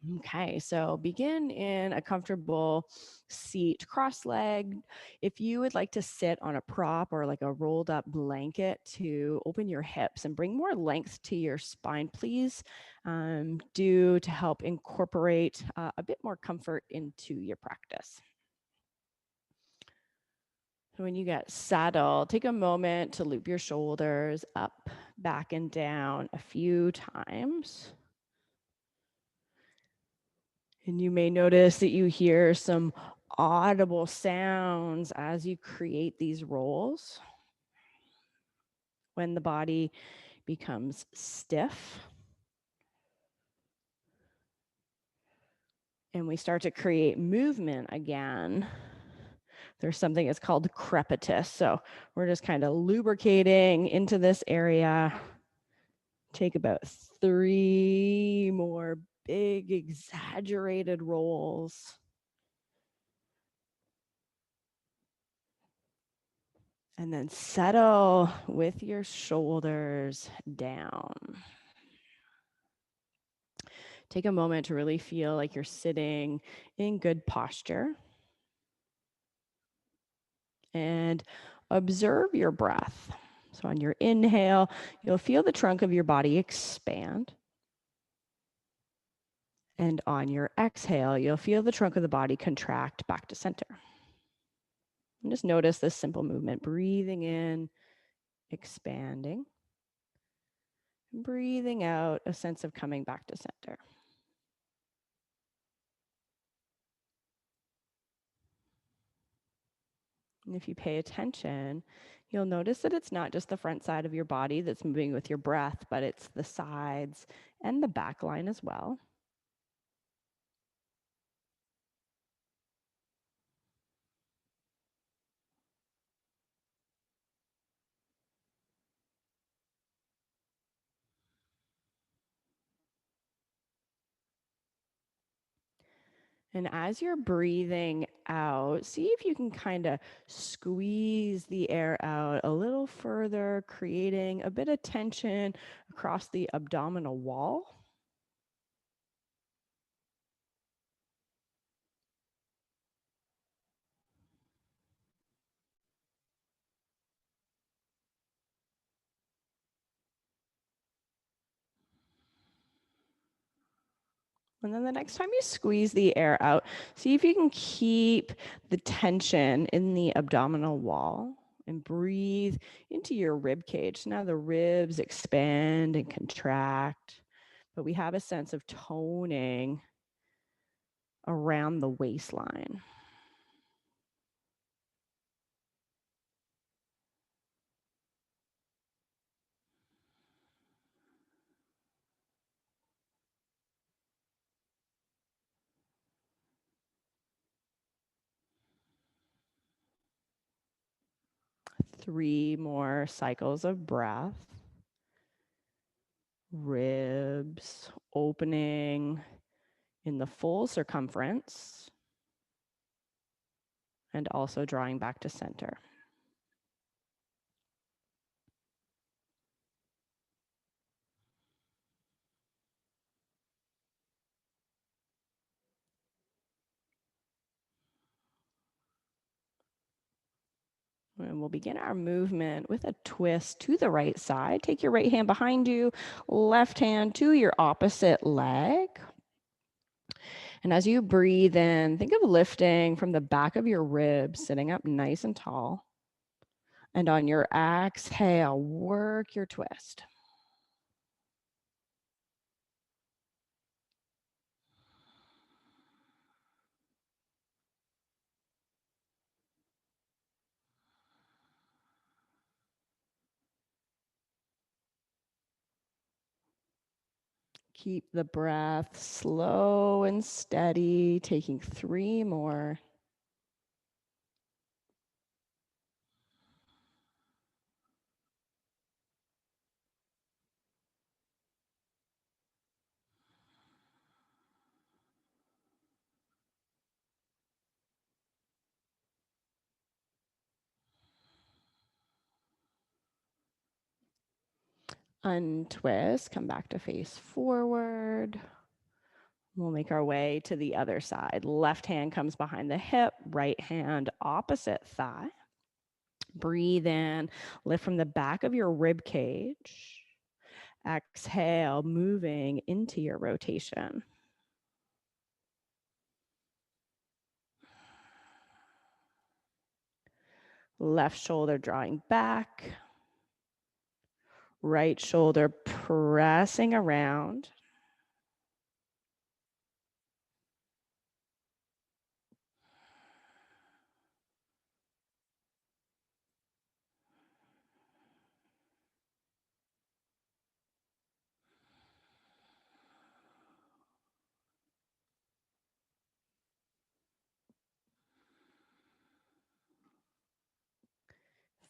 Okay, so begin in a comfortable seat, cross-legged. If you would like to sit on a prop or like a rolled up blanket to open your hips and bring more length to your spine, please do to help incorporate a bit more comfort into your practice. So when you get settled, take a moment to loop your shoulders up, back, and down a few times. And you may notice that you hear some audible sounds as you create these rolls. When the body becomes stiff and we start to create movement again, there's something that's called crepitus. So we're just kind of lubricating into this area. Take about 3 more big exaggerated rolls. And then settle with your shoulders down. Take a moment to really feel like you're sitting in good posture. And observe your breath. So on your inhale, you'll feel the trunk of your body expand. And on your exhale, you'll feel the trunk of the body contract back to center. And just notice this simple movement, breathing in, expanding. Breathing out, a sense of coming back to center. And if you pay attention, you'll notice that it's not just the front side of your body that's moving with your breath, but it's the sides and the back line as well. And as you're breathing out, see if you can kind of squeeze the air out a little further, creating a bit of tension across the abdominal wall. And then the next time you squeeze the air out, see if you can keep the tension in the abdominal wall and breathe into your rib cage. So now the ribs expand and contract, but we have a sense of toning around the waistline. Three more cycles of breath. Ribs opening in the full circumference and also drawing back to center. And we'll begin our movement with a twist to the right side. Take your right hand behind you, left hand to your opposite leg. And as you breathe in, think of lifting from the back of your ribs, sitting up nice and tall. And on your exhale, work your twist. Keep the breath slow and steady, taking 3 more. Untwist, come back to face forward. We'll make our way to the other side. Left hand comes behind the hip, right hand opposite thigh. Breathe in, lift from the back of your rib cage. Exhale, moving into your rotation. Left shoulder drawing back. Right shoulder pressing around.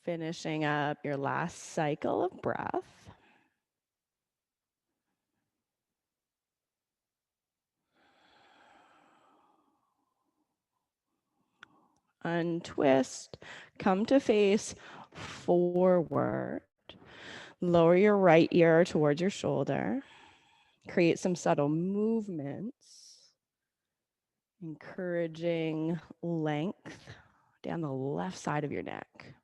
Finishing up your last cycle of breath. Untwist, come to face forward. Lower your right ear towards your shoulder. Create some subtle movements, encouraging length down the left side of your neck.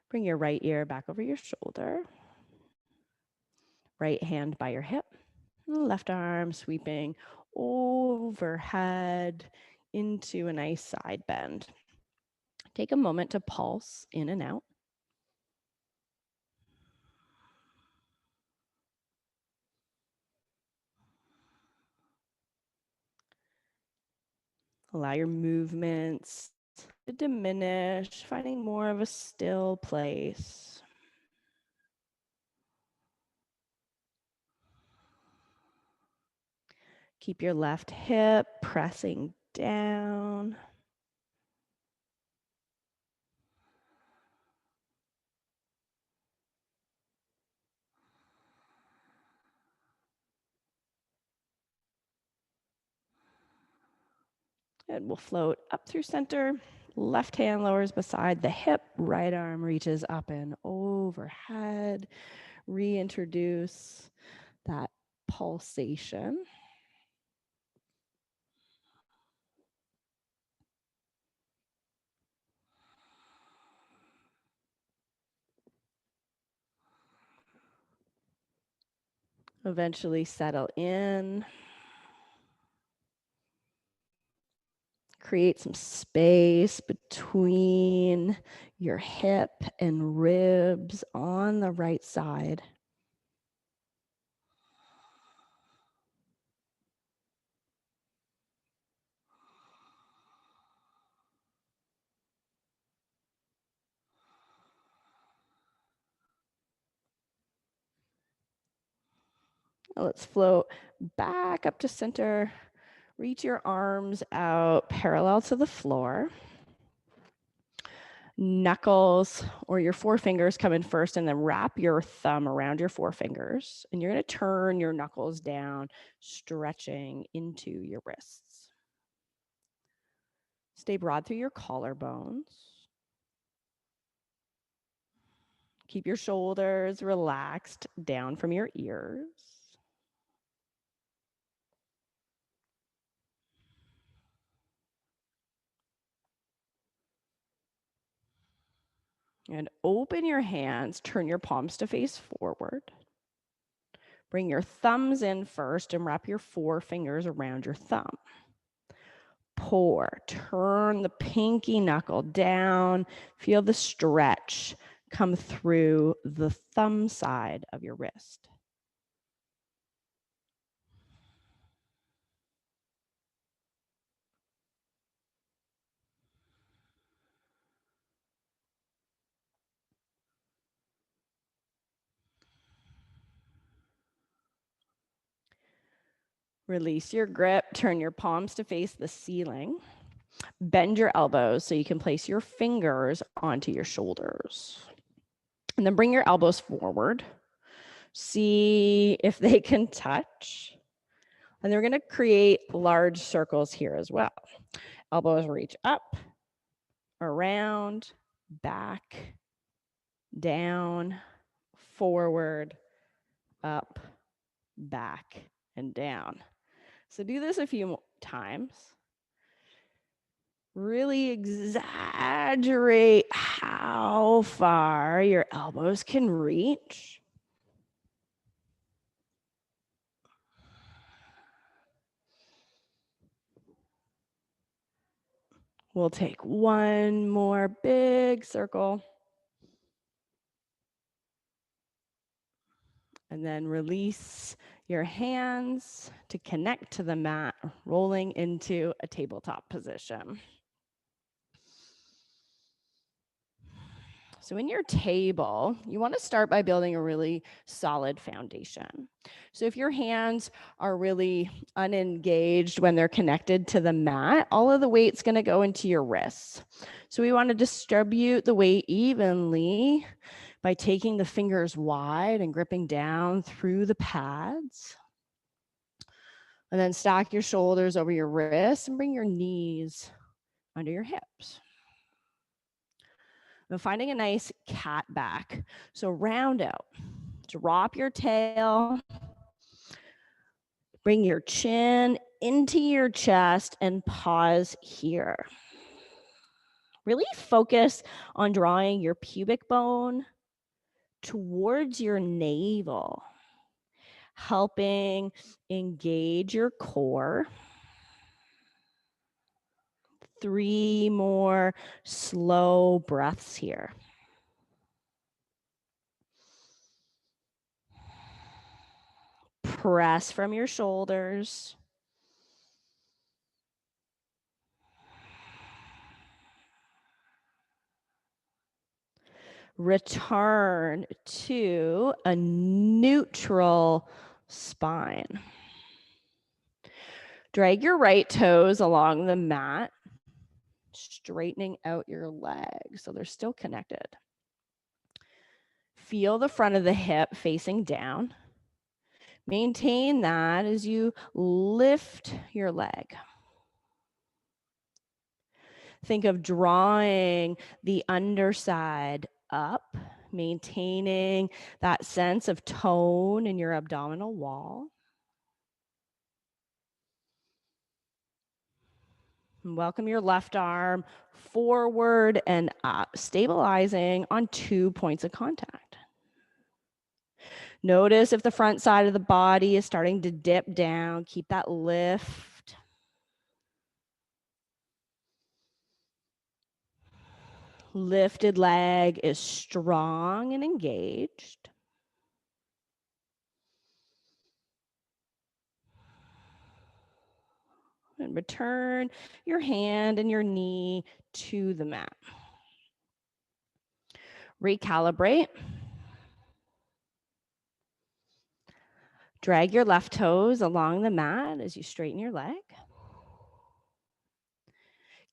Bring your right ear back over your shoulder. Right hand by your hip. Left arm sweeping overhead into a nice side bend. Take a moment to pulse in and out. Allow your movements to diminish, finding more of a still place. Keep your left hip pressing down. And we'll float up through center. Left hand lowers beside the hip. Right arm reaches up and overhead. Reintroduce that pulsation. Eventually settle in. Create some space between your hip and ribs on the right side. Let's float back up to center. Reach your arms out parallel to the floor. Knuckles or your forefingers come in first, and then wrap your thumb around your forefingers. And you're going to turn your knuckles down, stretching into your wrists. Stay broad through your collarbones. Keep your shoulders relaxed down from your ears. And open your hands, turn your palms to face forward. Bring your thumbs in first and wrap your forefingers around your thumb. Pour, turn the pinky knuckle down. Feel the stretch come through the thumb side of your wrist. Release your grip, turn your palms to face the ceiling. Bend your elbows so you can place your fingers onto your shoulders. And then bring your elbows forward. See if they can touch. And they're going to create large circles here as well. Elbows reach up, around, back, down, forward, up, back, and down. So do this a few times. Really exaggerate how far your elbows can reach. We'll take one more big circle. And then release your hands to connect to the mat, rolling into a tabletop position. So in your table, you want to start by building a really solid foundation. So if your hands are really unengaged when they're connected to the mat, all of the weight's going to go into your wrists. So we want to distribute the weight evenly by taking the fingers wide and gripping down through the pads. And then stack your shoulders over your wrists and bring your knees under your hips. Now finding a nice cat back. So round out, drop your tail, bring your chin into your chest and pause here. Really focus on drawing your pubic bone towards your navel, helping engage your core. 3 more slow breaths here. Press from your shoulders. Return to a neutral spine. Drag your right toes along the mat, straightening out your legs so they're still connected. Feel the front of the hip facing down. Maintain that as you lift your leg. Think of drawing the underside up, maintaining that sense of tone in your abdominal wall. And welcome your left arm forward and up, stabilizing on 2 points of contact. Notice if the front side of the body is starting to dip down. Keep that lift. Lifted leg is strong and engaged. And return your hand and your knee to the mat. Recalibrate. Drag your left toes along the mat as you straighten your leg.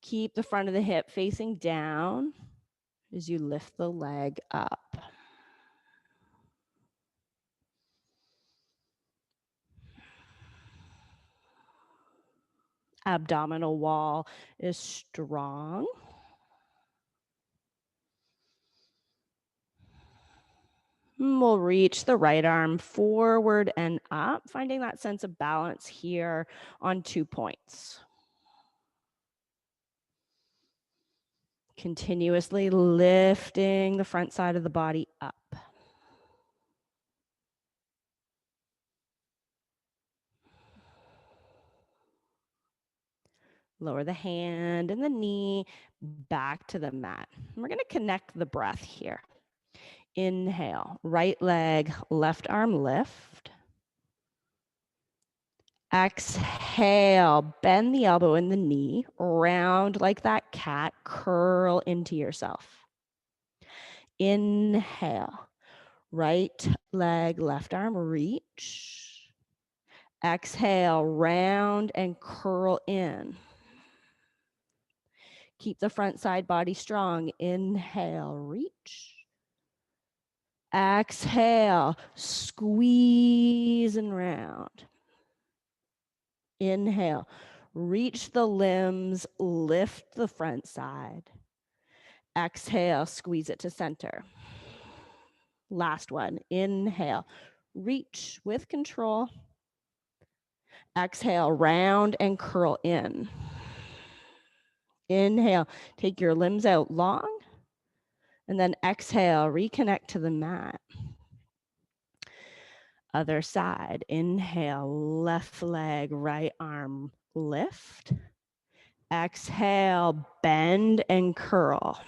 Keep the front of the hip facing down as you lift the leg up. Abdominal wall is strong. We'll reach the right arm forward and up, finding that sense of balance here on 2 points. Continuously lifting the front side of the body up. Lower the hand and the knee back to the mat. We're going to connect the breath here. Inhale, right leg, left arm lift. Exhale, bend the elbow and the knee, round like that cat, curl into yourself. Inhale, right leg, left arm, reach. Exhale, round and curl in. Keep the front side body strong. Inhale, reach. Exhale, squeeze and round. Inhale, reach the limbs, lift the front side. Exhale, squeeze it to center. Last one, inhale, reach with control. Exhale, round and curl in. Inhale, take your limbs out long. And then exhale, reconnect to the mat. Other side, inhale, left leg, right arm, lift. Exhale, bend and curl.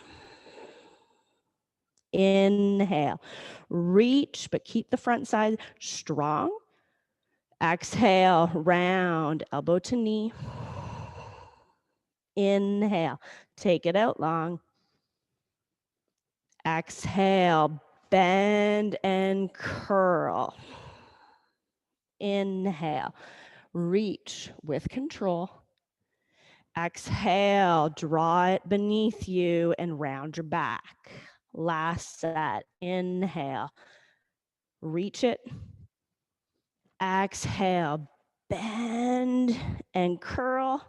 Inhale, reach, but keep the front side strong. Exhale, round, elbow to knee. Inhale, take it out long. Exhale, bend and curl. Inhale, reach with control. Exhale, draw it beneath you and round your back. Last set, inhale, reach it. Exhale, bend and curl.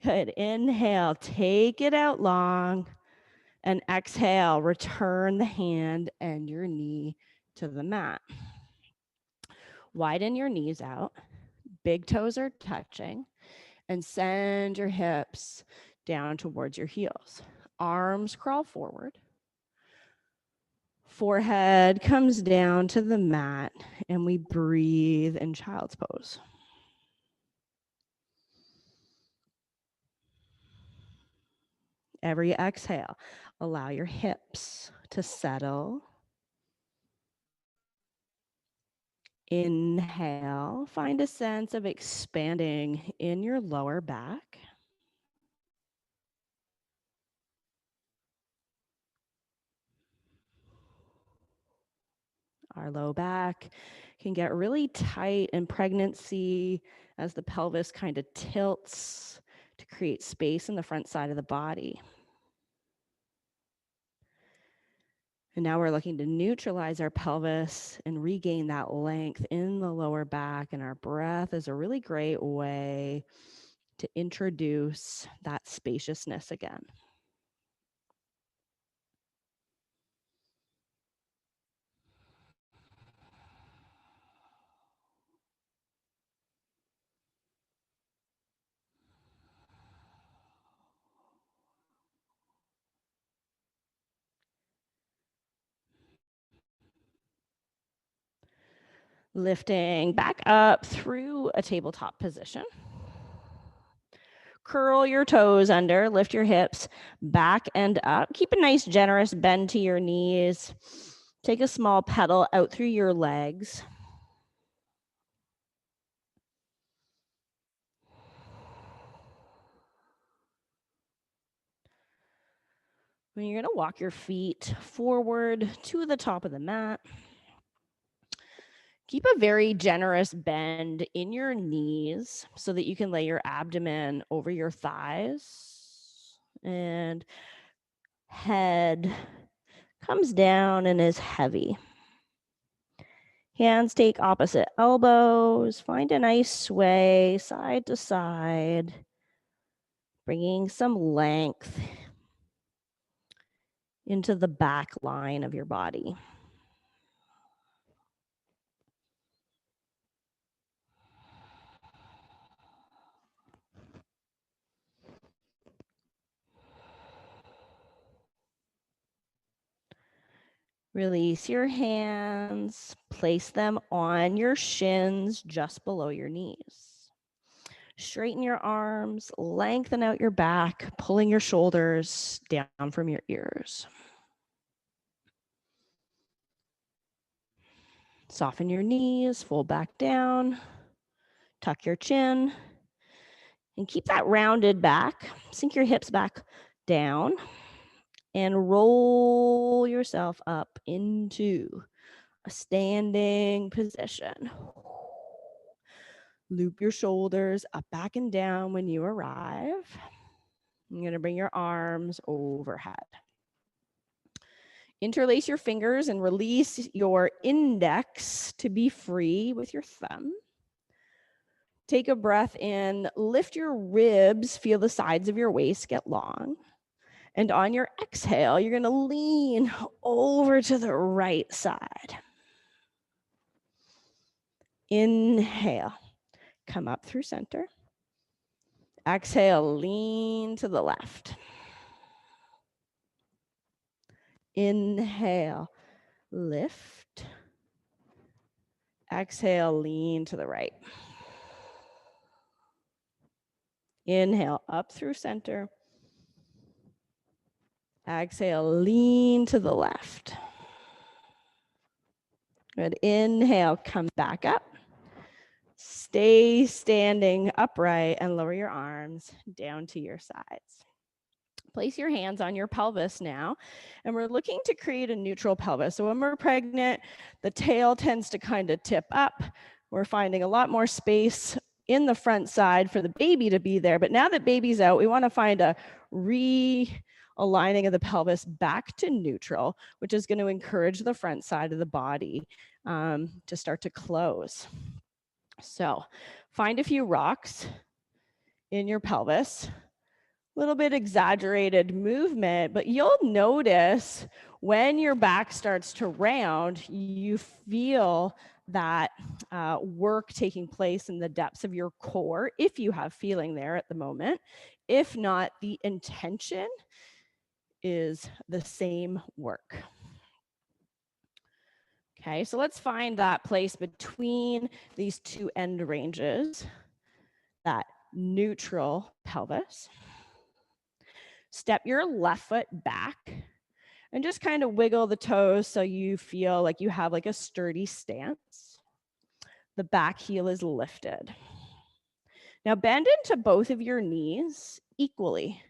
Good, inhale, take it out long. And exhale, return the hand and your knee to the mat. Widen your knees out, big toes are touching, and send your hips down towards your heels. Arms crawl forward. Forehead comes down to the mat, and we breathe in child's pose. Every exhale, allow your hips to settle. Inhale, find a sense of expanding in your lower back. Our low back can get really tight in pregnancy as the pelvis kind of tilts to create space in the front side of the body. And now we're looking to neutralize our pelvis and regain that length in the lower back. And our breath is a really great way to introduce that spaciousness again. Lifting back up through a tabletop position. Curl your toes under, lift your hips back and up. Keep a nice generous bend to your knees. Take a small pedal out through your legs. When you're going to walk your feet forward to the top of the mat. Keep a very generous bend in your knees so that you can lay your abdomen over your thighs. And head comes down and is heavy. Hands take opposite elbows. Find a nice sway side to side, bringing some length into the back line of your body. Release your hands, place them on your shins just below your knees. Straighten your arms, lengthen out your back, pulling your shoulders down from your ears. Soften your knees, fold back down, tuck your chin, and keep that rounded back. Sink your hips back down and roll yourself up into a standing position. Loop your shoulders up, back, and down when you arrive. You're going to bring your arms overhead. Interlace your fingers and release your index to be free with your thumb. Take a breath in, lift your ribs, feel the sides of your waist get long. And on your exhale, you're going to lean over to the right side. Inhale, come up through center. Exhale, lean to the left. Inhale, lift. Exhale, lean to the right. Inhale, up through center. Exhale, lean to the left. Good. Inhale, come back up. Stay standing upright and lower your arms down to your sides. Place your hands on your pelvis now, and we're looking to create a neutral pelvis. So when we're pregnant, the tail tends to kind of tip up. We're finding a lot more space in the front side for the baby to be there. But now that baby's out, we want to find a realigning of the pelvis back to neutral, which is going to encourage the front side of the body to start to close. So find a few rocks in your pelvis. Little bit exaggerated movement, but you'll notice when your back starts to round, you feel that work taking place in the depths of your core, if you have feeling there at the moment. If not, the intention is the same work. Okay, so let's find that place between these two end ranges, that neutral pelvis. Step your left foot back and just kind of wiggle the toes so you feel like you have like a sturdy stance. The back heel is lifted. Now bend into both of your knees equally.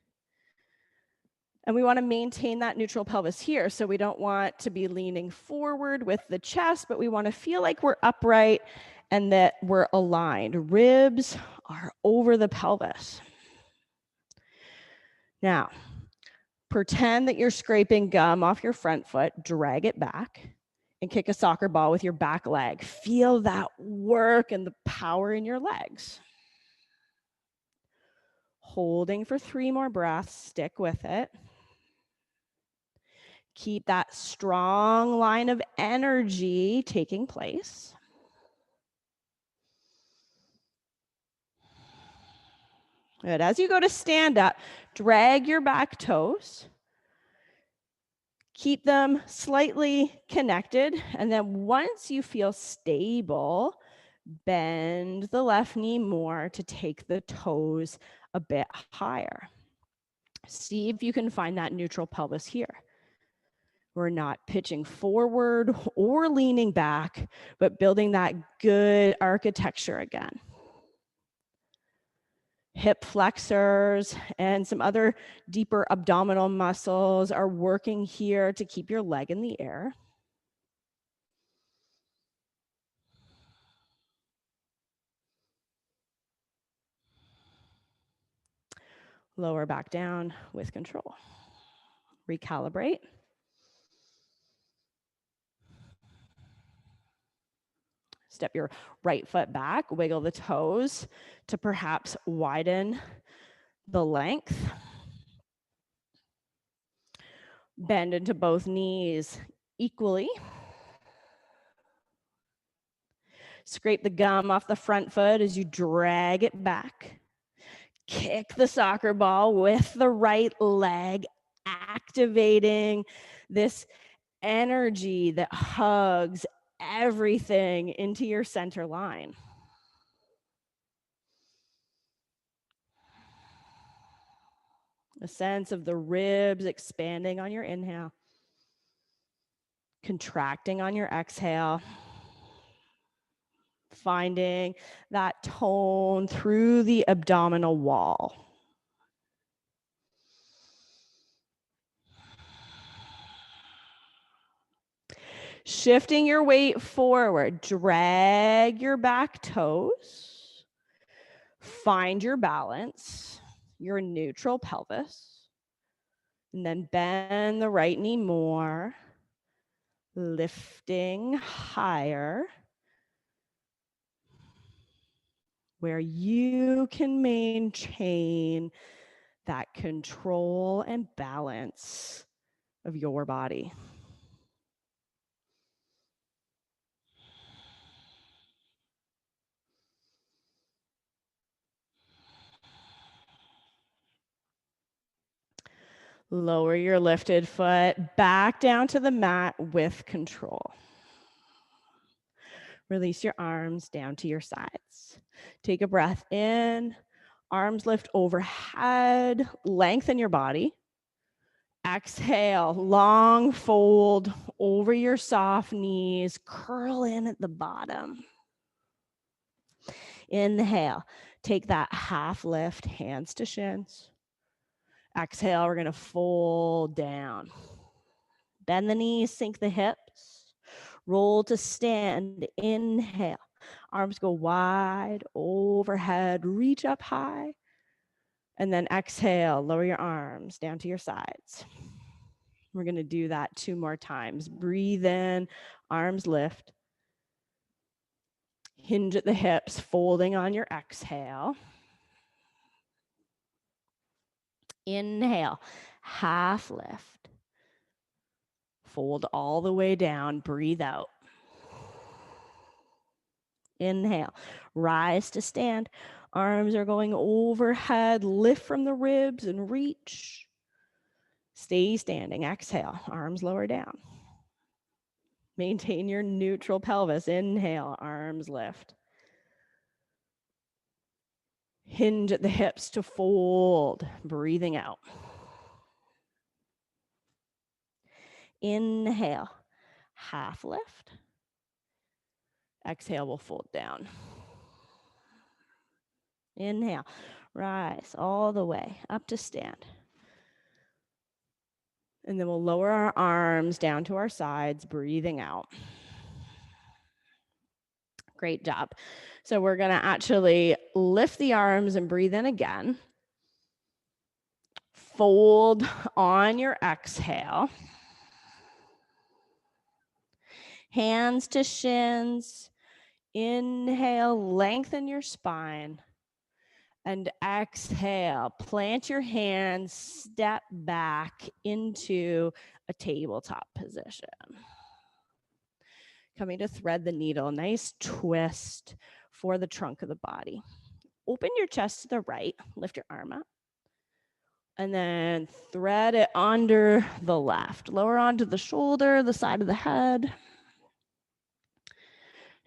And we want to maintain that neutral pelvis here. So we don't want to be leaning forward with the chest, but we want to feel like we're upright and that we're aligned. Ribs are over the pelvis. Now, pretend that you're scraping gum off your front foot, drag it back, and kick a soccer ball with your back leg. Feel that work and the power in your legs. Holding for 3 more breaths, stick with it. Keep that strong line of energy taking place. Good. As you go to stand up, drag your back toes. Keep them slightly connected. And then once you feel stable, bend the left knee more to take the toes a bit higher. See if you can find that neutral pelvis here. We're not pitching forward or leaning back, but building that good architecture again. Hip flexors and some other deeper abdominal muscles are working here to keep your leg in the air. Lower back down with control. Recalibrate. Step your right foot back, wiggle the toes to perhaps widen the length. Bend into both knees equally. Scrape the gum off the front foot as you drag it back. Kick the soccer ball with the right leg, activating this energy that hugs everything into your center line. A sense of the ribs expanding on your inhale, contracting on your exhale, finding that tone through the abdominal wall. Shifting your weight forward, drag your back toes, find your balance, your neutral pelvis, and then bend the right knee more, lifting higher, where you can maintain that control and balance of your body. Lower your lifted foot back down to the mat with control. Release your arms down to your sides. Take a breath in, arms lift overhead, lengthen your body. Exhale, long fold over your soft knees, curl in at the bottom. Inhale, take that half lift, hands to shins. Exhale, we're gonna fold down. Bend the knees, sink the hips. Roll to stand, inhale. Arms go wide, overhead, reach up high. And then exhale, lower your arms down to your sides. We're gonna do that 2 more times. Breathe in, arms lift. Hinge at the hips, folding on your exhale. Inhale, half lift. Fold all the way down, breathe out. Inhale, rise to stand. Arms are going overhead, lift from the ribs and reach. Stay standing, exhale, arms lower down. Maintain your neutral pelvis. Inhale, arms lift. Hinge at the hips to fold, breathing out. Inhale, half lift. Exhale, we'll fold down. Inhale, rise all the way up to stand. And then we'll lower our arms down to our sides, breathing out. Great job. So we're going to actually lift the arms and breathe in again. Fold on your exhale. Hands to shins. Inhale, lengthen your spine. And exhale, plant your hands, step back into a tabletop position. Coming to thread the needle, nice twist for the trunk of the body. Open your chest to the right, lift your arm up. And then thread it under the left. Lower onto the shoulder, the side of the head.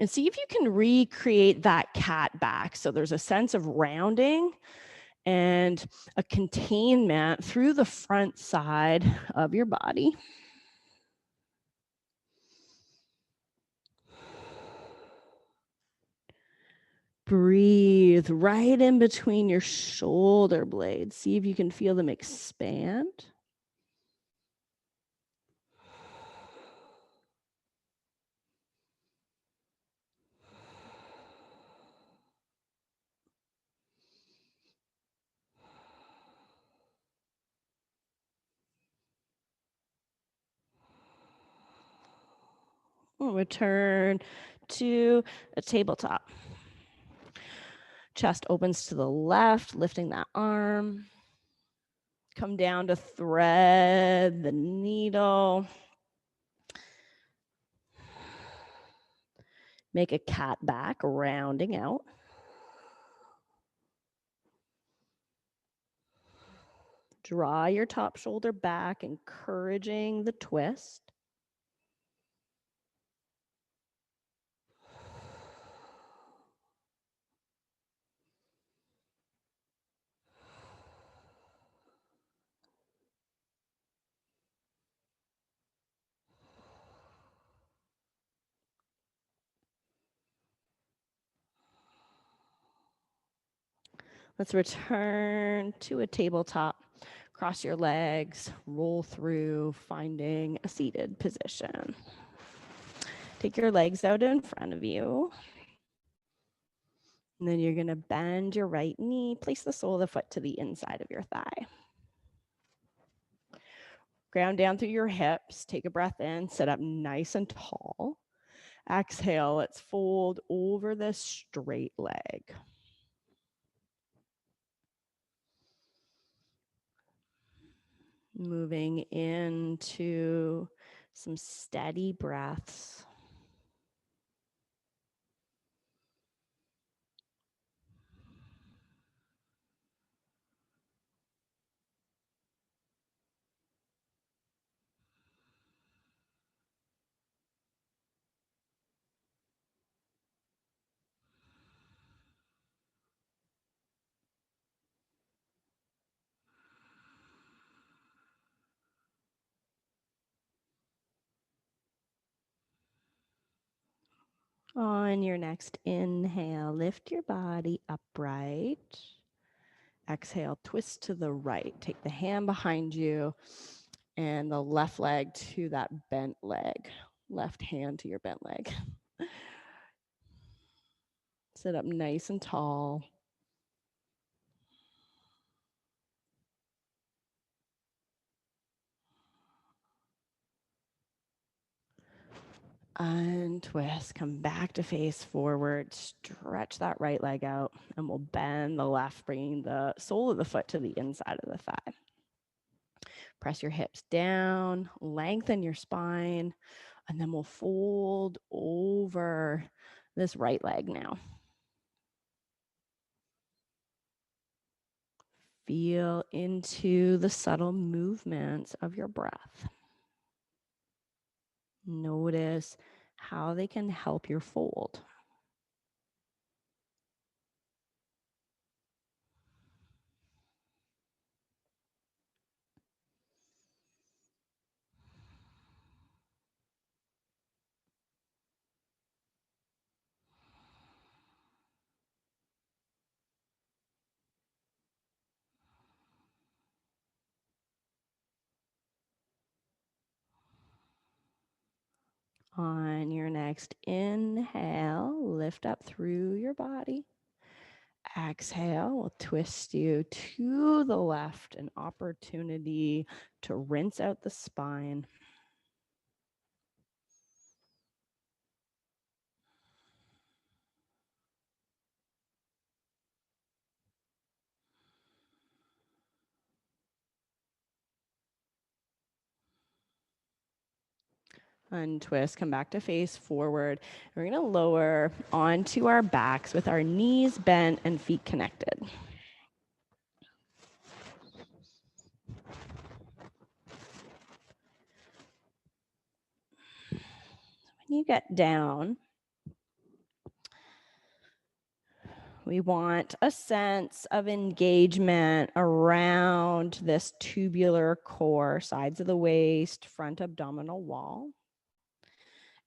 And see if you can recreate that cat back. So there's a sense of rounding and a containment through the front side of your body. Breathe right in between your shoulder blades. See if you can feel them expand. We'll return to a tabletop. Chest opens to the left, lifting that arm. Come down to thread the needle. Make a cat back, rounding out. Draw your top shoulder back, encouraging the twist. Let's return to a tabletop. Cross your legs, roll through, finding a seated position. Take your legs out in front of you. And then you're going to bend your right knee, place the sole of the foot to the inside of your thigh. Ground down through your hips. Take a breath in, sit up nice and tall. Exhale, let's fold over this straight leg. Moving into some steady breaths. On your next inhale, lift your body upright. Exhale, twist to the right. Take the hand behind you and the left leg to that bent leg. Left hand to your bent leg. Sit up nice and tall. Untwist, come back to face forward, stretch that right leg out, and we'll bend the left, bringing the sole of the foot to the inside of the thigh. Press your hips down, lengthen your spine, and then we'll fold over this right leg now. Feel into the subtle movements of your breath. Notice how they can help your fold. On your next inhale, lift up through your body. Exhale, we'll twist you to the left, an opportunity to rinse out the spine. Untwist, come back to face forward. We're going to lower onto our backs with our knees bent and feet connected. When you get down, we want a sense of engagement around this tubular core, sides of the waist, front abdominal wall.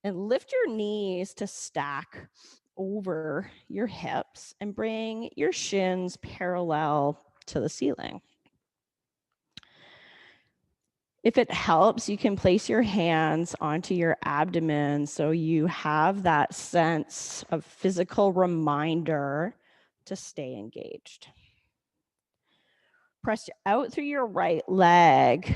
And lift your knees to stack over your hips and bring your shins parallel to the ceiling. If it helps, you can place your hands onto your abdomen so you have that sense of physical reminder to stay engaged. Press out through your right leg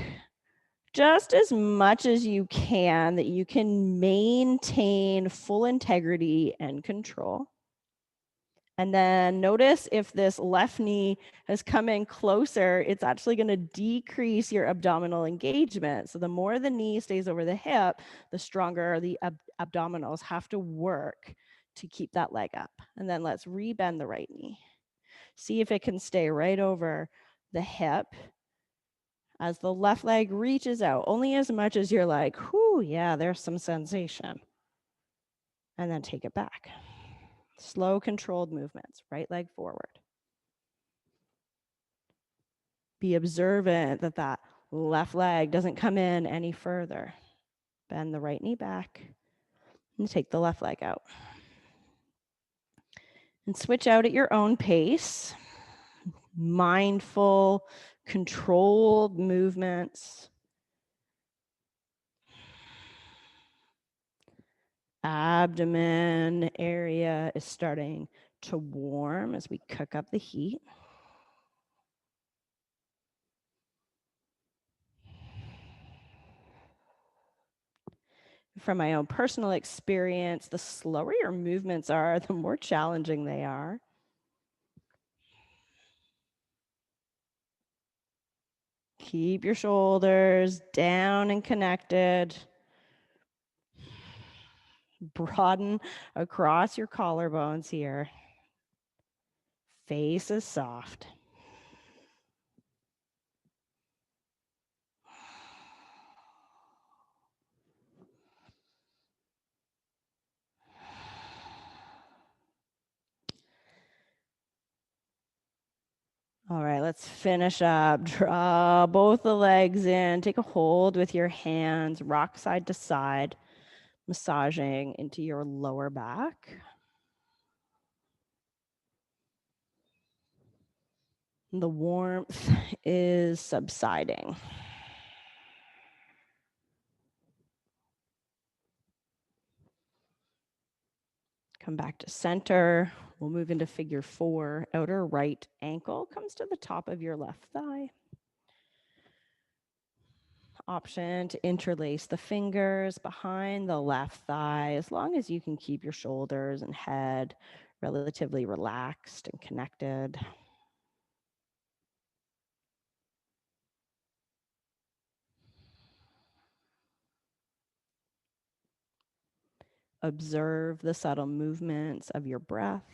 just as much as you can, that you can maintain full integrity and control. And then notice if this left knee has come in closer, it's actually going to decrease your abdominal engagement. So the more the knee stays over the hip, the stronger the abdominals have to work to keep that leg up. And then let's rebend the right knee. See if it can stay right over the hip as the left leg reaches out, only as much as you're like, whew, yeah, there's some sensation. And then take it back. Slow, controlled movements, right leg forward. Be observant that that left leg doesn't come in any further. Bend the right knee back and take the left leg out. And switch out at your own pace. Mindful, controlled movements. Abdomen area is starting to warm as we cook up the heat. From my own personal experience, the slower your movements are, the more challenging they are. Keep your shoulders down and connected. Broaden across your collarbones here. Face is soft. All right, let's finish up. Draw both the legs in. Take a hold with your hands. Rock side to side, massaging into your lower back. The warmth is subsiding. Come back to center. We'll move into figure 4. Outer right ankle comes to the top of your left thigh. Option to interlace the fingers behind the left thigh, as long as you can keep your shoulders and head relatively relaxed and connected. Observe the subtle movements of your breath.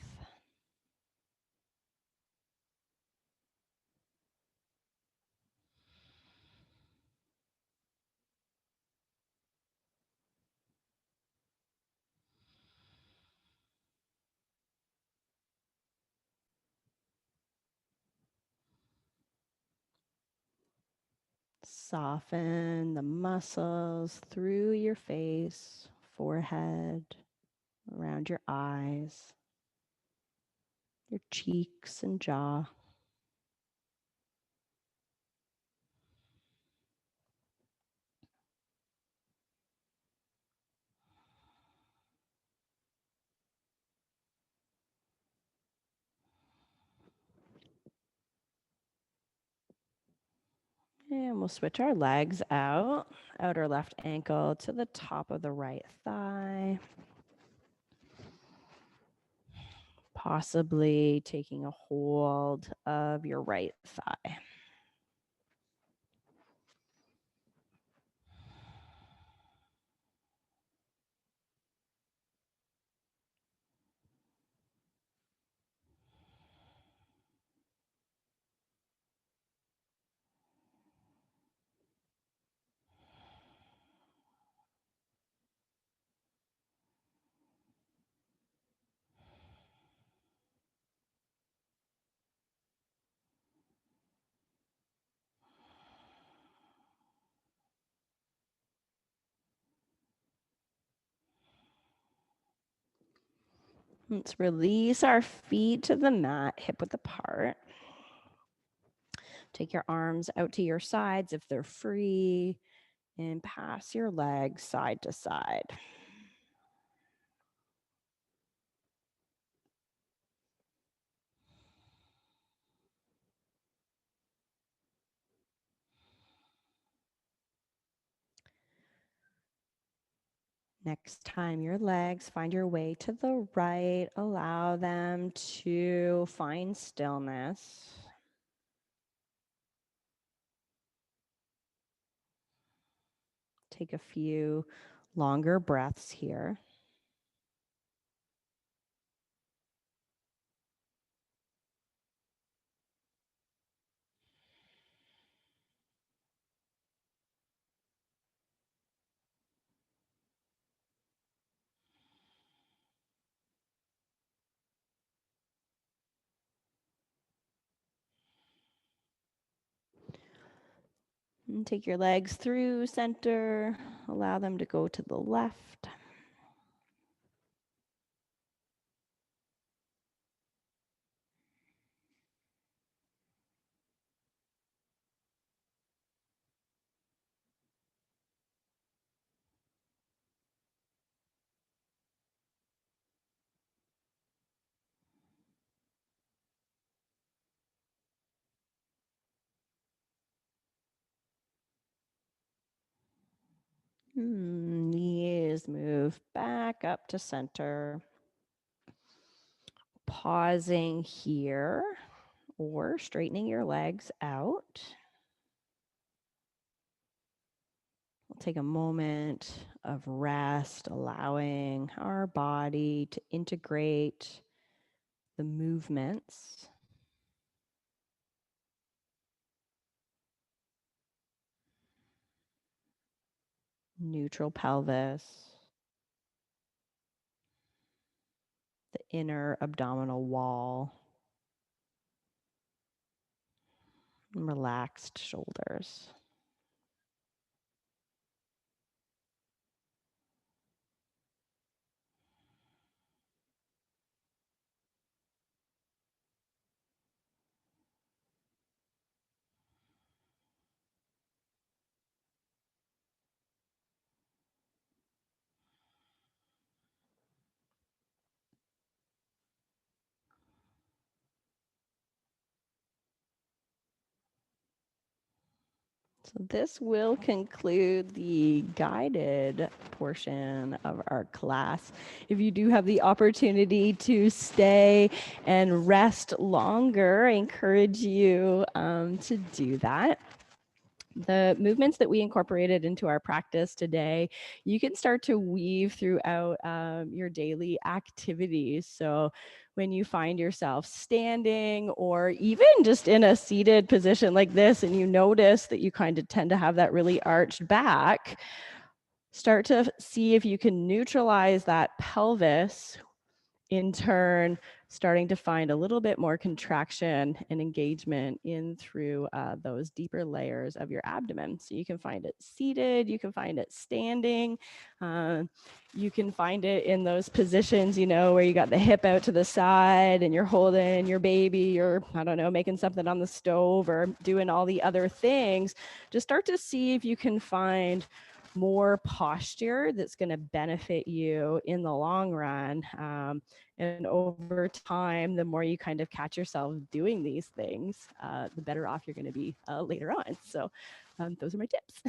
Soften the muscles through your face, forehead, around your eyes, your cheeks and jaw. And we'll switch our legs out. Outer left ankle to the top of the right thigh. Possibly taking a hold of your right thigh. Let's release our feet to the mat, hip width apart. Take your arms out to your sides if they're free, and pass your legs side to side. Next time your legs find your way to the right, allow them to find stillness. Take a few longer breaths here. And take your legs through center. Allow them to go to the left. Knees move back up to center. Pausing here or straightening your legs out. Take a moment of rest, allowing our body to integrate the movements. Neutral pelvis, the inner abdominal wall, and relaxed shoulders. So this will conclude the guided portion of our class. If you do have the opportunity to stay and rest longer, I encourage you to do that. The movements that we incorporated into our practice today, you can start to weave throughout your daily activities. So when you find yourself standing or even just in a seated position like this, and you notice that you kind of tend to have that really arched back, start to see if you can neutralize that pelvis, in turn starting to find a little bit more contraction and engagement in through those deeper layers of your abdomen. So you can find it seated, you can find it standing, you can find it in those positions, you know, where you got the hip out to the side and you're holding your baby, or I don't know, making something on the stove or doing all the other things. Just start to see if you can find more posture that's going to benefit you in the long run. And over time, the more you kind of catch yourself doing these things, the better off you're going to be later on. So those are my tips.